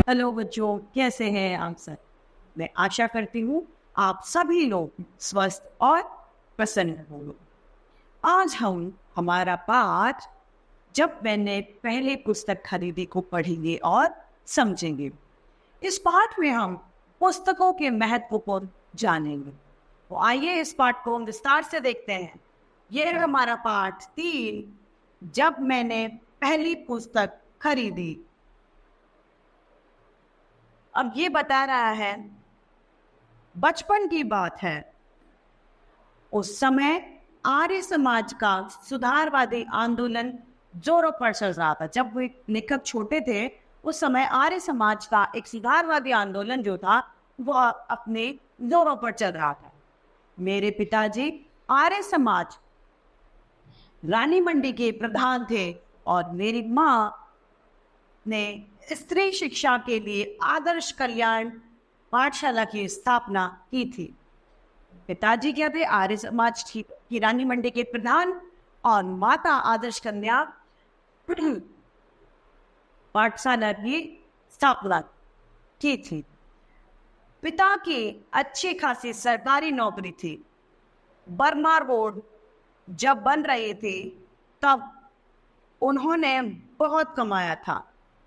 Hello बच्चों, कैसे हैं आप सब। मैं आशा करती हूँ आप सभी लोग स्वस्थ और प्रसन्न होंगे। आज हम हमारा पाठ जब मैंने पहले पुस्तक खरीदी को पढ़ेंगे और समझेंगे। इस पाठ में हम पुस्तकों के महत्व को जानेंगे। तो आइए इस पाठ को हम विस्तार से देखते हैं। यह है हमारा पाठ 3, जब मैंने पहली पुस्तक खरीदी। अब ये बता रहा है बचपन की बात है। उस समय आर्य समाज का सुधारवादी आंदोलन जोरों पर चल रहा था। जब वो लेखक छोटे थे उस समय आर्य समाज का एक सुधारवादी आंदोलन जो था वह अपने जोरों पर चल रहा था। मेरे पिताजी आर्य समाज रानी मंडी के प्रधान थे और मेरी माँ ने स्त्री शिक्षा के लिए आदर्श कल्याण पाठशाला की स्थापना की थी। पिताजी क्या थे? आर्य समाज की रानी मंडी के प्रधान और माता आदर्श कन्या पाठशाला की स्थापना की थी। पिता की अच्छी खासी सरकारी नौकरी थी। बर्मा रोड जब बन रही थी तब उन्होंने बहुत कमाया था,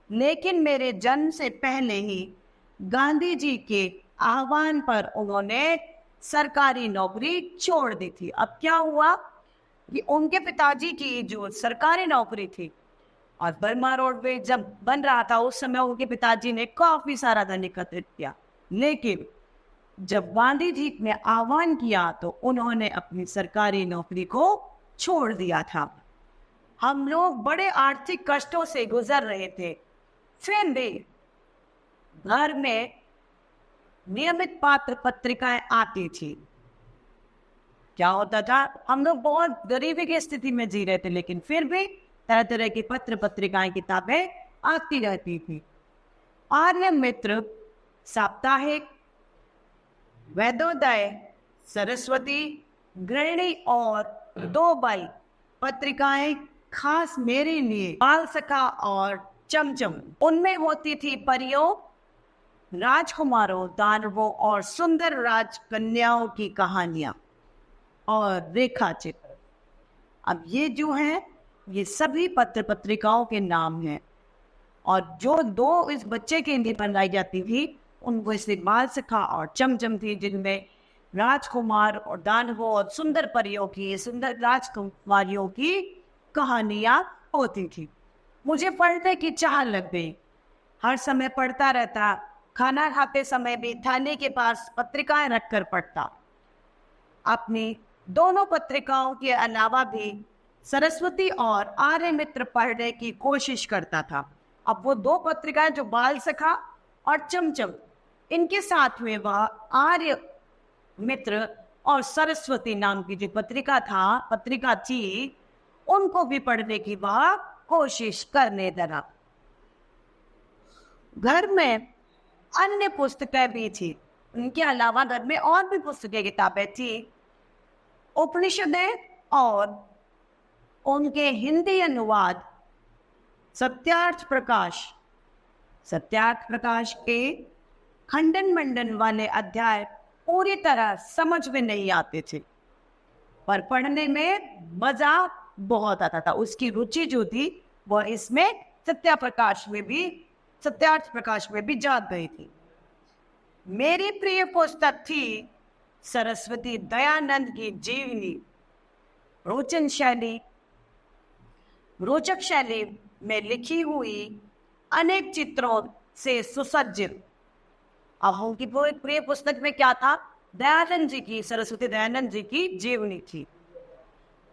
लेकिन मेरे जन्म से पहले ही गांधी जी के आह्वान पर उन्होंने सरकारी नौकरी छोड़ दी थी। अब क्या हुआ कि उनके पिताजी की जो सरकारी नौकरी थी और बर्मा रोड पे जब बन रहा था उस समय उनके पिताजी ने काफी सारा धन एकत्रित किया, लेकिन जब गांधी जी ने आह्वान किया तो उन्होंने अपनी सरकारी नौकरी को छोड़ दिया था। हम लोग बड़े आर्थिक कष्टों से गुजर रहे थे, फिर भी घर में नियमित पात्र पत्रिकाएं आती थी। क्या होता था? हम लोग बहुत गरीबी की स्थिति में जी रहे थे, लेकिन फिर भी तरह तरह की पत्र पत्रिकाएं किताबें आती रहती थी। आर्य मित्र, साप्ताहिक, वेदोदय, सरस्वती, गृहिणी और दो बल पत्रिकाएं खास मेरे लिए बाल सखा और चमचम। उनमें होती थी परियों, राजकुमारों, दानवों और सुंदर राजकन्याओं की कहानियां और रेखा चित्र। अब ये जो है ये सभी पत्र पत्रिकाओं के नाम हैं और जो दो इस बच्चे के लिए बनाई जाती थी उनको इससे बाल सखा और चमचम थी, जिनमें राजकुमार और दानवों और सुंदर परियों की, सुंदर राजकुमारियों की कहानियां होती थी। मुझे पढ़ने की चाह लग गई। हर समय पढ़ता रहता। खाना खाते समय भी थाली के पास पत्रिकाएं रखकर पढ़ता। अपनी दोनों पत्रिकाओं के अलावा भी सरस्वती और आर्य मित्र पढ़ने की कोशिश करता था। अब वो दो पत्रिकाएं जो बाल सखा और चमचम, इनके साथ में वह आर्य मित्र और सरस्वती नाम की जो पत्रिका थी उनको भी पढ़ने की वह कोशिश करने लगा। घर में अन्य पुस्तकें भी थी। उनके अलावा घर में और भी पुस्तकें किताबें थी। उपनिषदें और उनके हिंदी अनुवाद सत्यार्थ प्रकाश के खंडन मंडन वाले अध्याय पूरी तरह समझ में नहीं आते थे, पर पढ़ने में मजा बहुत आता था। उसकी रुचि जो थी वह इसमें सत्यार्थ प्रकाश में भी जाग गई थी। मेरी प्रिय पुस्तक थी सरस्वती दयानंद की जीवनी। रोचक शैली में लिखी हुई, अनेक चित्रों से सुसज्जित। अब उनकी प्रिय पुस्तक में क्या था? सरस्वती दयानंद जी की जीवनी थी।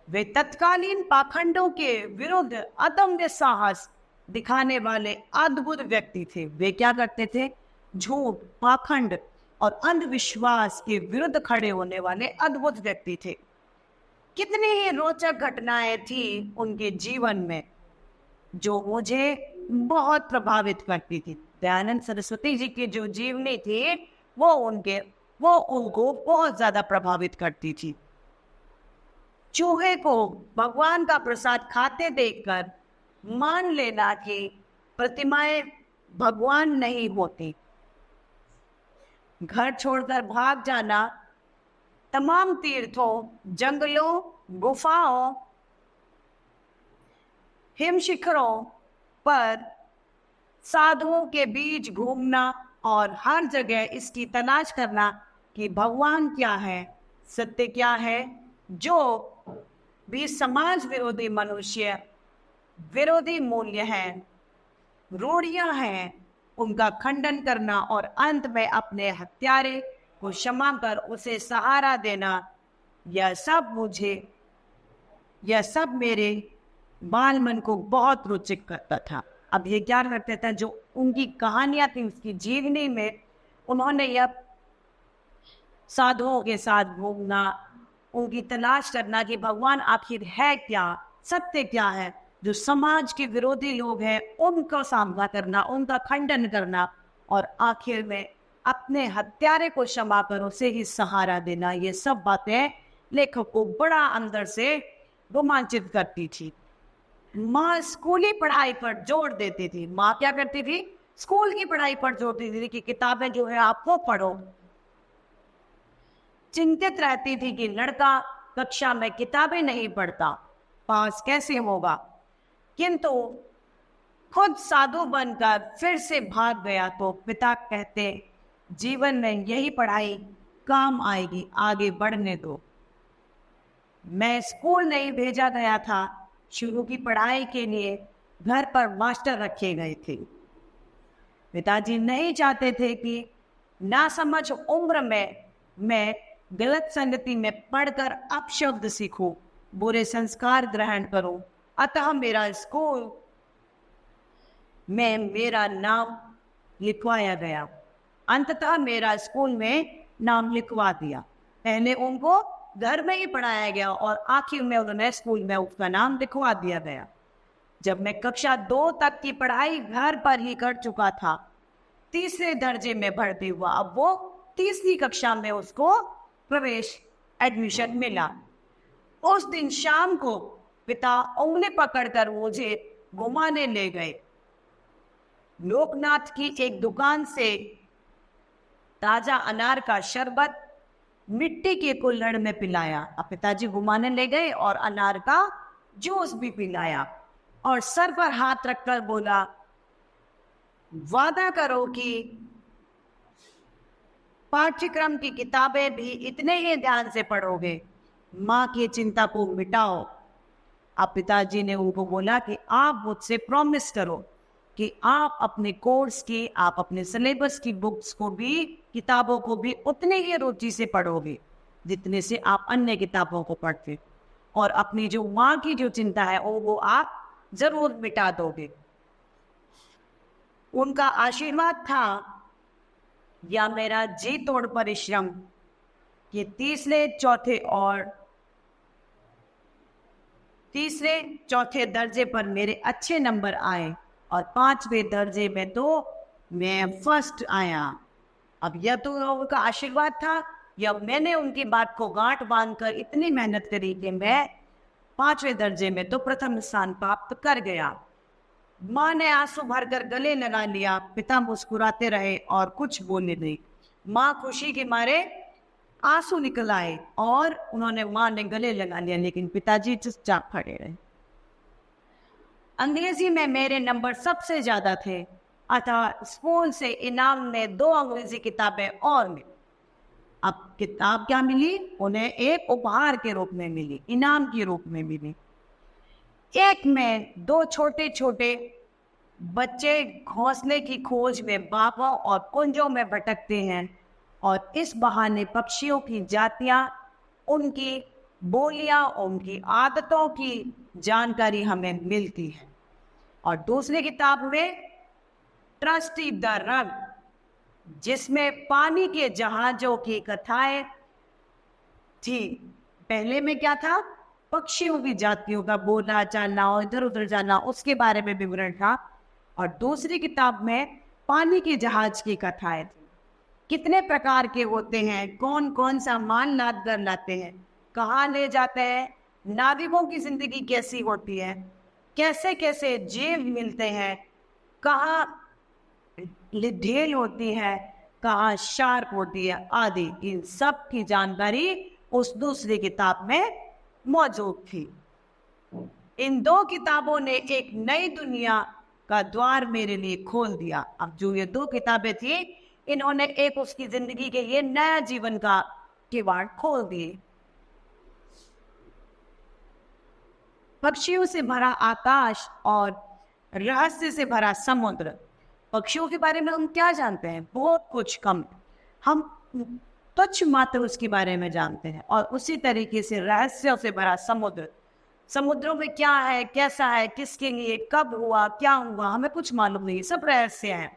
वे तत्कालीन पाखंडों के विरुद्ध अदम्य साहस दिखाने वाले अद्भुत व्यक्ति थे। वे क्या करते थे? झूठ, पाखंड और अंधविश्वास के विरुद्ध खड़े होने वाले अद्भुत व्यक्ति थे। कितनी ही रोचक घटनाएं थी उनके जीवन में जो मुझे बहुत प्रभावित करती थी। दयानंद सरस्वती जी की जो जीवनी थी वो उनको बहुत ज्यादा प्रभावित करती थी। चूहे को भगवान का प्रसाद खाते देखकर मान लेना कि प्रतिमाएं भगवान नहीं होते। घर छोड़कर भाग जाना, तमाम तीर्थों, जंगलों, गुफाओं, हिम शिखरों पर साधुओं के बीच घूमना और हर जगह इसकी तलाश करना कि भगवान क्या है, सत्य क्या है। जो भी समाज विरोधी मनुष्य विरोधी मूल्य हैं, रूढ़ियां हैं, उनका खंडन करना और अंत में अपने हत्यारे को क्षमा कर उसे सहारा देना, यह सब मेरे बाल मन को बहुत रोचक करता था। अब ये क्या करते थे, जो उनकी कहानियां थी उसकी जीवनी में, उन्होंने यह साधुओं के साथ घूमना, उनकी तलाश करना कि भगवान आखिर है क्या, सत्य क्या है, जो समाज के विरोधी लोग हैं उनका सामना करना, उनका खंडन करना और आखिर में अपने हत्यारे को क्षमा कर उसे ही सहारा देना। ये सब बातें लेखक को बड़ा अंदर से रोमांचित करती थी। माँ स्कूली पढ़ाई पर जोर देती थी। माँ क्या करती थी? स्कूल की पढ़ाई पर जोर देती थी कि किताबें जो है आपको पढ़ो। चिंतित रहती थी कि लड़का कक्षा में किताबें नहीं पढ़ता, पास कैसे होगा। किंतु खुद साधु बनकर फिर से भाग गया तो पिता कहते, जीवन में यही पढ़ाई काम आएगी, आगे बढ़ने दो। मैं स्कूल नहीं भेजा गया था, शुरू की पढ़ाई के लिए घर पर मास्टर रखे गए थे। पिताजी नहीं चाहते थे कि नासमझ उम्र में मैं गलत संगति में पढ़कर अपशब्द सीखूं, बुरे संस्कार ग्रहण करूं। अतः मेरा स्कूल में मेरा नाम लिखवाया गया। अंततः मेरा स्कूल में नाम लिखवा दिया। पहले उनको घर में ही पढ़ाया गया और आखिर में उन्होंने स्कूल में उसका नाम लिखवा दिया गया। जब मैं कक्षा 2 तक की पढ़ाई घर पर ही कर चुका था, तीसरे दर्जे में भर्ती हुआ। अब वो तीसरी कक्षा में उसको प्रवेश एडमिशन मिला। उस दिन शाम को पिता उंगली पकड़कर मुझे घुमाने ले गए। लोकनाथ की एक दुकान से ताजा अनार का शरबत मिट्टी के कुल्हड़ में पिलाया। अब पिताजी घुमाने ले गए और अनार का जूस भी पिलाया और सर पर हाथ रखकर बोला, वादा करो कि पाठ्यक्रम की किताबें भी इतने ही ध्यान से पढ़ोगे, माँ की चिंता को मिटाओ। अब पिताजी ने उनको बोला कि आप मुझसे प्रॉमिस करो कि आप अपने कोर्स की, आप अपने सिलेबस की बुक्स को भी, किताबों को भी उतने ही रुचि से पढ़ोगे जितने से आप अन्य किताबों को पढ़ते, और अपनी जो माँ की जो चिंता है वो आप जरूर मिटा दोगे। उनका आशीर्वाद था या मेरा जी तोड़ परिश्रम कि तीसरे चौथे दर्जे पर मेरे अच्छे नंबर आए और 5वें दर्जे में तो मैं फर्स्ट आया। अब यह तो उनका आशीर्वाद था या मैंने उनकी बात को गांठ बांधकर इतनी मेहनत करी कि मैं 5वें दर्जे में तो प्रथम स्थान प्राप्त कर गया। माँ ने आंसू भरकर गले लगा लिया। पिता मुस्कुराते रहे और कुछ बोले नहीं। माँ खुशी के मारे आंसू निकल आए और उन्होंने माँ ने गले लगा लिया, लेकिन पिताजी चुपचाप खड़े रहे। अंग्रेजी में मेरे नंबर सबसे ज्यादा थे, अतः स्कूल से इनाम में 2 अंग्रेजी किताबें और मिली। अब किताब क्या मिली? उन्हें एक उपहार के रूप में मिली, इनाम के रूप में मिली। एक में 2 छोटे छोटे बच्चे घोंसले की खोज में बागों और कुंजों में भटकते हैं और इस बहाने पक्षियों की जातियां, उनकी बोलियां, उनकी आदतों की जानकारी हमें मिलती है। और दूसरी किताब में ट्रस्टी द रग, जिसमें पानी के जहाजों की कथाएं थी। पहले में क्या था? पक्षियों की जातियों का बोलना चालना और इधर उधर जाना, उसके बारे में विवरण था। और दूसरी किताब में पानी के जहाज की कथाएं थी। कितने प्रकार के होते हैं, कौन कौन सा माल लाद कर लाते हैं, कहाँ ले जाते हैं, नाविकों की जिंदगी कैसी होती है, कैसे कैसे जीव मिलते हैं, कहाँ ढेल होती है, कहाँ शार्प होती है, आदि इन सब की जानकारी उस दूसरी किताब में मौजूद थी। इन दो किताबों ने एक नई दुनिया का द्वार मेरे लिए खोल दिया। अब जो ये दो किताबें थी, इन्होंने एक उसकी जिंदगी के लिए नया जीवन का किवाड़ खोल दिए। पक्षियों से भरा आकाश और रहस्य से भरा समुद्र। पक्षियों के बारे में हम क्या जानते हैं? बहुत कुछ कम। हम तुच्छ मात्र उसके बारे में जानते हैं। और उसी तरीके से रहस्यों से भरा समुद्र, समुद्रों में क्या है, कैसा है, किसके लिए, कब हुआ, क्या हुआ, हमें कुछ मालूम नहीं, सब रहस्य है।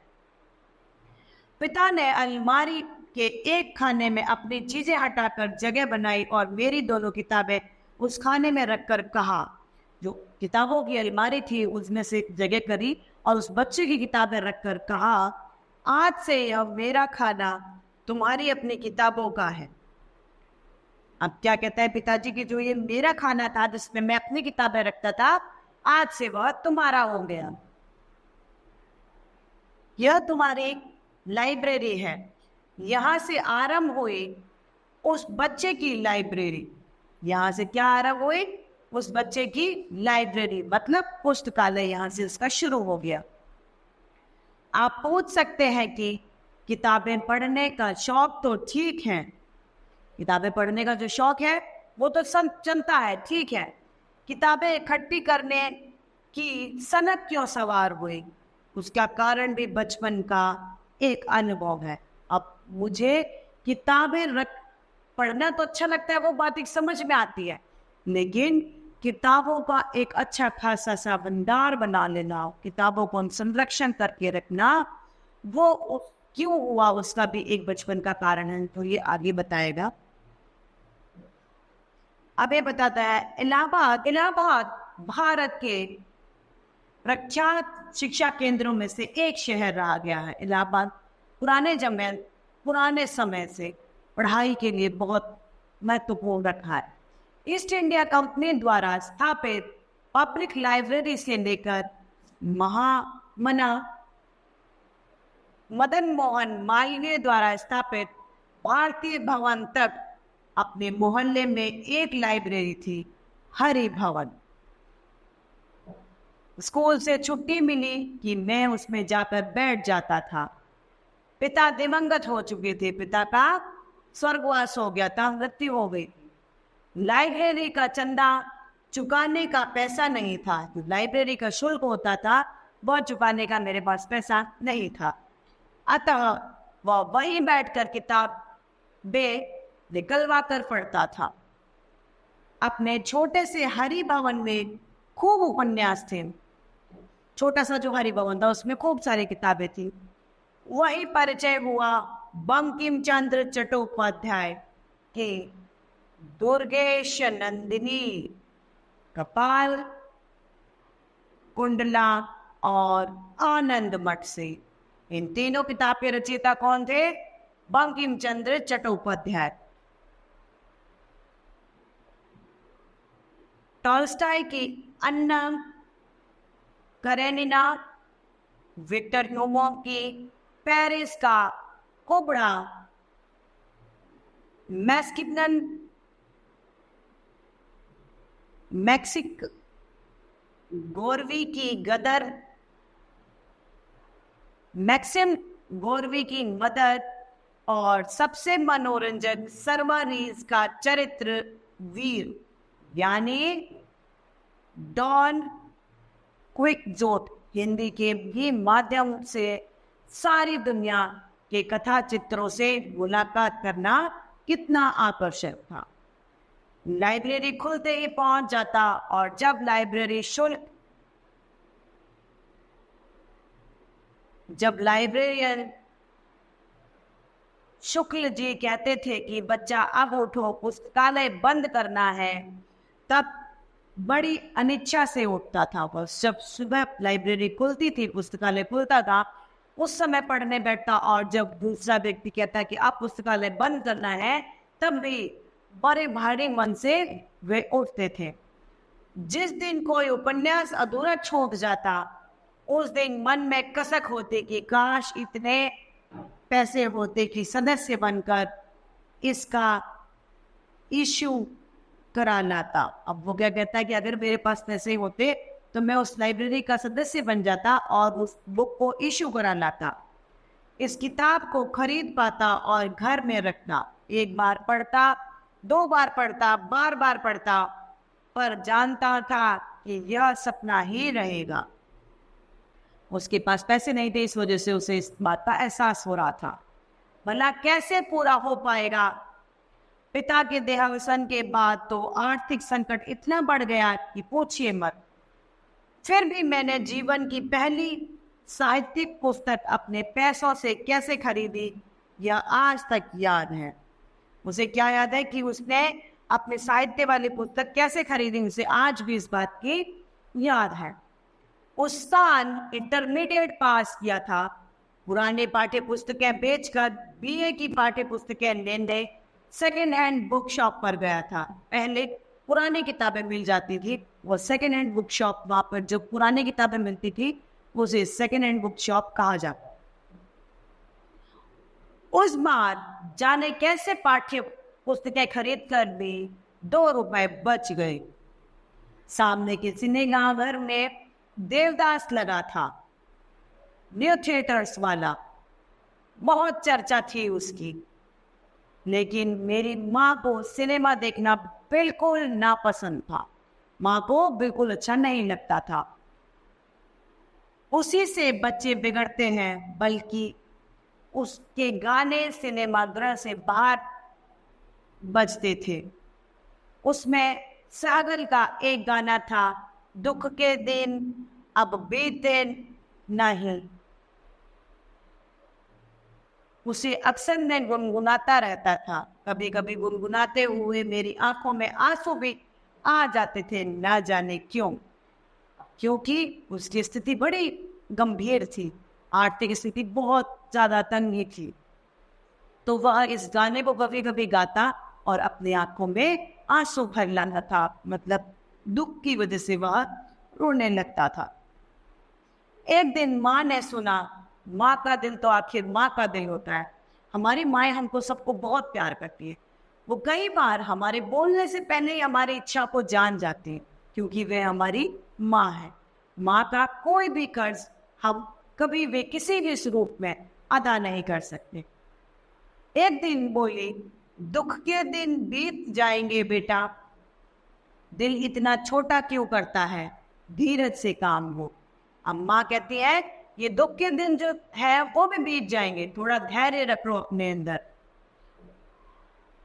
पिता ने अलमारी के एक खाने में अपनी चीजें हटाकर जगह बनाई और मेरी दोनों किताबें उस खाने में रखकर कहा, जो किताबों की अलमारी थी उसमें से जगह करी और उस बच्चे की किताबें रखकर कहा, आज से यह मेरा खाना तुम्हारी अपनी किताबों का है। अब क्या कहता है पिताजी की, जो ये मेरा खाना था जिसमें मैं अपनी किताबें रखता था, आज से वह तुम्हारा हो गया। यह तुम्हारी लाइब्रेरी है। यहां से आरंभ हुई उस बच्चे की लाइब्रेरी। यहां से क्या आरंभ हुई? उस बच्चे की लाइब्रेरी, मतलब पुस्तकालय, यहां से उसका शुरू हो गया। आप पूछ सकते हैं कि किताबें पढ़ने का शौक तो ठीक है, किताबें पढ़ने का जो शौक है वो तो चलता है, ठीक है, किताबें इकट्ठी करने की सनक क्यों सवार हुई? उसका कारण भी बचपन का एक अनुभव है। अब मुझे किताबें पढ़ना तो अच्छा लगता है, वो बात एक समझ में आती है, लेकिन किताबों का एक अच्छा खासा सा भंडार बना लेना, किताबों को संरक्षण करके रखना, वो क्यों हुआ उसका भी एक बचपन का कारण है। तो ये आगे बताएगा। अब ये बताता है, इलाहाबाद भारत के प्रख्यात शिक्षा केंद्रों में से एक शहर रहा गया है। इलाहाबाद पुराने समय से पढ़ाई के लिए बहुत महत्वपूर्ण रखा है। ईस्ट इंडिया कंपनी द्वारा स्थापित पब्लिक लाइब्रेरी से लेकर मदन मोहन मालवीय द्वारा स्थापित भारतीय भवन तक अपने मोहल्ले में एक लाइब्रेरी थी, हरि भवन। स्कूल से छुट्टी मिली कि मैं उसमें जाकर बैठ जाता था। पिता दिवंगत हो चुके थे, पिता का स्वर्गवास हो गया था, मृत्यु हो गई थी। लाइब्रेरी का चंदा चुकाने का पैसा नहीं था, जो लाइब्रेरी का शुल्क होता था वह चुकाने का मेरे पास पैसा नहीं था। अतः वह वहीं बैठकर किताब निकलवा कर पढ़ता था। अपने छोटे से हरि भवन में खूब उपन्यास थे। छोटा सा जो हरि भवन था उसमें खूब सारी किताबें थी। वही परिचय हुआ बंकिम चंद्र चट्टोपाध्याय के दुर्गेश नंदिनी, कपाल कुंडला और आनंद मठ से। इन तीनों किताब के रचयिता कौन थे? बंकिम चंद्र चट्टोपाध्याय। टॉल्स्टॉय की अन्ना करेनिना, विक्टर ह्यूगो की पेरिस का कोबड़ा, मैक्सिक गोरवी की गदर, मैक्सिम गोरवी की मदर, और सबसे मनोरंजक सरवारीज का चरित्र वीर यानी डॉन क्विक्सोट, हिंदी के भी माध्यम से सारी दुनिया के कथा चित्रों से मुलाकात करना कितना आकर्षक था। लाइब्रेरी खुलते ही पहुंच जाता और जब लाइब्रेरियन शुक्ल जी कहते थे कि बच्चा अब उठो, पुस्तकालय बंद करना है, तब बड़ी अनिच्छा से उठता था। बस जब सुबह लाइब्रेरी खुलती थी, पुस्तकालय खुलता था, उस समय पढ़ने बैठता, और जब दूसरा व्यक्ति कहता कि आप पुस्तकालय बंद करना है, तब भी बड़े भारी मन से वे उठते थे। जिस दिन कोई उपन्यास अधूरा छूट जाता, उस दिन मन में कसक होती कि काश इतने पैसे होते कि सदस्य बनकर इसका इशू करा लाता। अब वो क्या कहता है कि अगर मेरे पास पैसे होते तो मैं उस लाइब्रेरी का सदस्य बन जाता और उस बुक को इशू करा लाता, इस किताब को खरीद पाता और घर में रखना। एक बार पढ़ता, 2 बार पढ़ता, बार बार पढ़ता, पर जानता था कि यह सपना ही रहेगा। उसके पास पैसे नहीं थे, इस वजह से उसे इस बात का एहसास हो रहा था। भला कैसे पूरा हो पाएगा? पिता के देहावसान के बाद तो आर्थिक संकट इतना बढ़ गया कि पूछिए मत। फिर भी मैंने जीवन की पहली साहित्यिक पुस्तक अपने पैसों से कैसे खरीदी, यह आज तक याद है। उसे क्या याद है कि उसने अपने साहित्य वाली पुस्तक कैसे खरीदी, उसे आज भी इस बात की याद है। उस साल इंटरमीडिएट पास किया था। पुराने पाठ्य पुस्तकें बेचकर बीए की पाठ्य पुस्तकें लेने सेकेंड हैंड बुक शॉप पर गया था। पहले पुरानी किताबें मिल जाती थी, वो सेकेंड हैंड बुक शॉप, वहाँ पर जो पुरानी किताबें मिलती थी उसे सेकेंड हैंड बुक शॉप कहा जाता। उस बार जाने कैसे पाठ्य पुस्तकें खरीद कर भी 2 रुपए बच गए। सामने के सिनेमा घर में देवदास लगा था, न्यू थिएटर्स वाला, बहुत चर्चा थी उसकी। लेकिन मेरी माँ को सिनेमा देखना बिल्कुल नापसंद था। माँ को बिल्कुल अच्छा नहीं लगता था। उसी से बच्चे बिगड़ते हैं, बल्कि उसके गाने सिनेमा गृह से बाहर बजते थे। उसमें सागर का एक गाना था, दुख के दिन अब बीते नहीं। उसे अक्सर मैं गुनगुनाता रहता था। कभी कभी गुनगुनाते हुए मेरी आंखों में आंसू भी आ जाते थे, ना जाने क्यों। क्योंकि उसकी स्थिति बड़ी गंभीर थी, आर्थिक स्थिति बहुत ज्यादा तंगी थी। तो वह इस गाने को कभी कभी गाता और अपनी आंखों में आंसू भर लाता था, मतलब दुख की वजह से वह रोने लगता था। एक दिन माँ ने सुना, माँ का दिल तो आखिर माँ का दिल होता है। हमारी माएँ हमको सबको बहुत प्यार करती है। वो कई बार हमारे बोलने से पहले ही हमारी इच्छा को जान जाती है, क्योंकि वे हमारी माँ है। माँ का कोई भी कर्ज हम कभी भी किसी भी स्वरूप में अदा नहीं कर सकते। एक दिन बोली, दुख के दिन बीत जाएंगे बेटा, दिल इतना छोटा क्यों करता है, धीरज से काम हो। अब माँ कहती है ये दुख के दिन जो है वो भी बीत जाएंगे, थोड़ा धैर्य रखो अपने अंदर।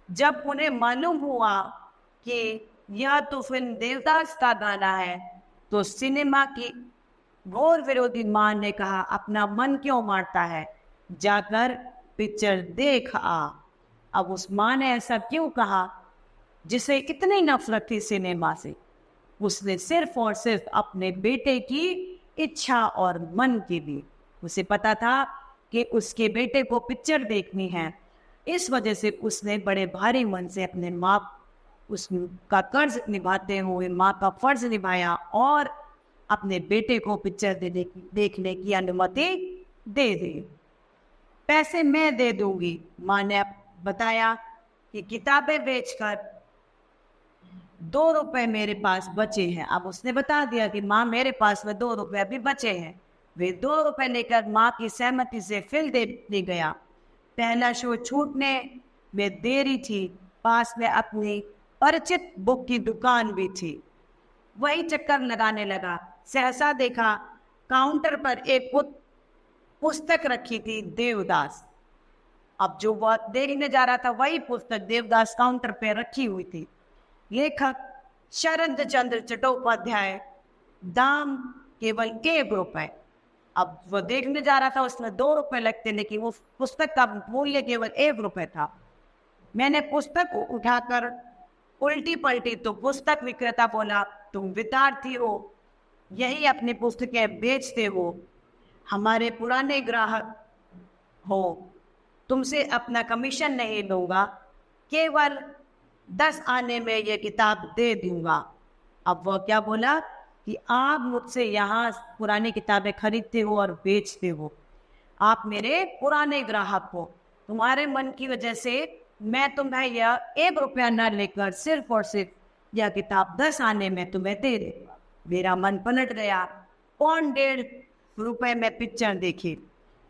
जब उन्हें मालूम हुआ कि यह तो फिल्म देवदास का गाना है, तो सिनेमा की घोर विरोधी माँ ने कहा, अपना मन क्यों मारता है, जाकर पिक्चर देख आ। अब उस माँ ने ऐसा क्यों कहा, जिसे इतनी नफरत थी सिनेमा से? उसने सिर्फ और सिर्फ अपने बेटे की इच्छा और मन के लिए। उसे पता था कि उसके बेटे को पिक्चर देखनी है, इस वजह से उसने बड़े भारी मन से अपने माँ, उसका कर्ज निभाते हुए माँ का फर्ज निभाया और अपने बेटे को पिक्चर देखने की अनुमति दे दी। पैसे मैं दे दूंगी, माँ ने बताया कि किताबें बेचकर 2 रुपए मेरे पास बचे हैं। अब उसने बता दिया कि माँ मेरे पास में 2 रुपए अभी बचे हैं। वे 2 रुपए लेकर माँ की सहमति से फिल्म देखने गया। पहला शो छूटने में देरी थी। पास में अपनी परिचित बुक की दुकान भी थी, वही चक्कर लगाने लगा। सहसा देखा काउंटर पर एक पुस्तक रखी थी, देवदास। अब जो वह देखने जा रहा था वही पुस्तक देवदास काउंटर पे रखी हुई थी। लेखक शरद चंद्र चट्टोपाध्याय, दाम केवल 1 रुपए। अब वो देखने जा रहा था, उसमें 2 रुपए लगते, लेकिन वो पुस्तक का मूल्य केवल 1 रुपए था। मैंने पुस्तक को उठाकर उल्टी पलटी तो पुस्तक विक्रेता बोला, तुम विद्यार्थी हो, यही अपनी पुस्तकें बेचते हो, हमारे पुराने ग्राहक हो, तुमसे अपना कमीशन नहीं लूंगा, केवल 10 आने में ये किताब दे दूंगा। अब वो क्या बोला, कि आप मुझसे यहाँ पुरानी किताबें खरीदते हो और बेचते हो। आप मेरे पुराने ग्राहक हो। तुम्हारे मन की वजह से मैं तुम्हें यह 1 रुपया न लेकर सिर्फ और सिर्फ यह किताब 10 आने में तुम्हें दे दे। मेरा मन पलट गया। 1.5 रुपए में पिक्चर देखी,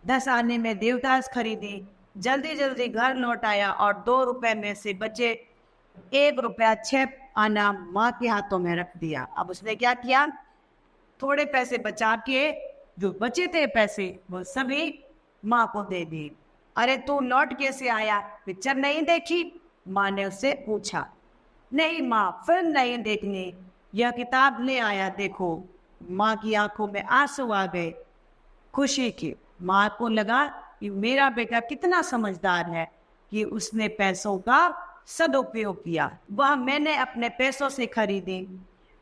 10 आने में देवदास खरीदी, जल्दी जल्दी घर लौट आया और 2 रुपए में से बचे 1 रुपया 6 आना माँ के हाथों में रख दिया। अब उसने क्या किया, थोड़े पैसे बचा के जो बचे थे पैसे वो सभी माँ को दे दिए। अरे तू लौट कैसे आया, पिक्चर नहीं देखी? माँ ने उससे पूछा। नहीं माँ, फिल्म नहीं देखनी, यह किताब ले आया देखो। माँ की आंखों में आंसू आ गए खुशी की। माँ को लगा कि मेरा बेटा कितना समझदार है कि उसने पैसों का सदुपयोग किया। वह मैंने अपने पैसों से खरीदी,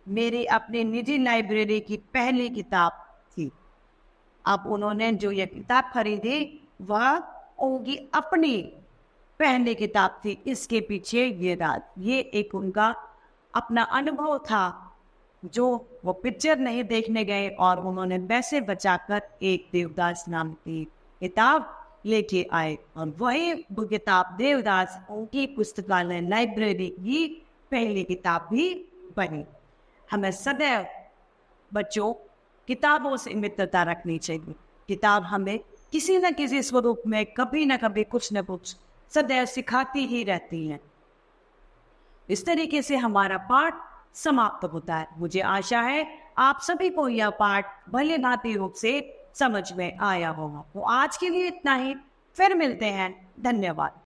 मेरी अपनी निजी लाइब्रेरी की पहली किताब थी। अब उन्होंने जो ये किताब खरीदी वह उनकी अपनी पहली किताब थी। इसके पीछे ये राज, ये एक उनका अपना अनुभव था जो वो पिक्चर नहीं देखने गए और उन्होंने पैसे बचाकर एक देवदास नाम की किताब लेके आए। और वही वो किताब देवदास उनकी पुस्तकालय लाइब्रेरी की पहली किताब भी बनी। हमें सदैव बच्चों किताबों से मित्रता रखनी चाहिए। किताब हमें किसी न किसी स्वरूप में कभी न कभी कुछ न कुछ सदैव सिखाती ही रहती है। इस तरीके से हमारा पाठ समाप्त होता है। मुझे आशा है आप सभी को यह पाठ भली भांति रूप से समझ में आया होगा। तो आज के लिए इतना ही, फिर मिलते हैं। धन्यवाद।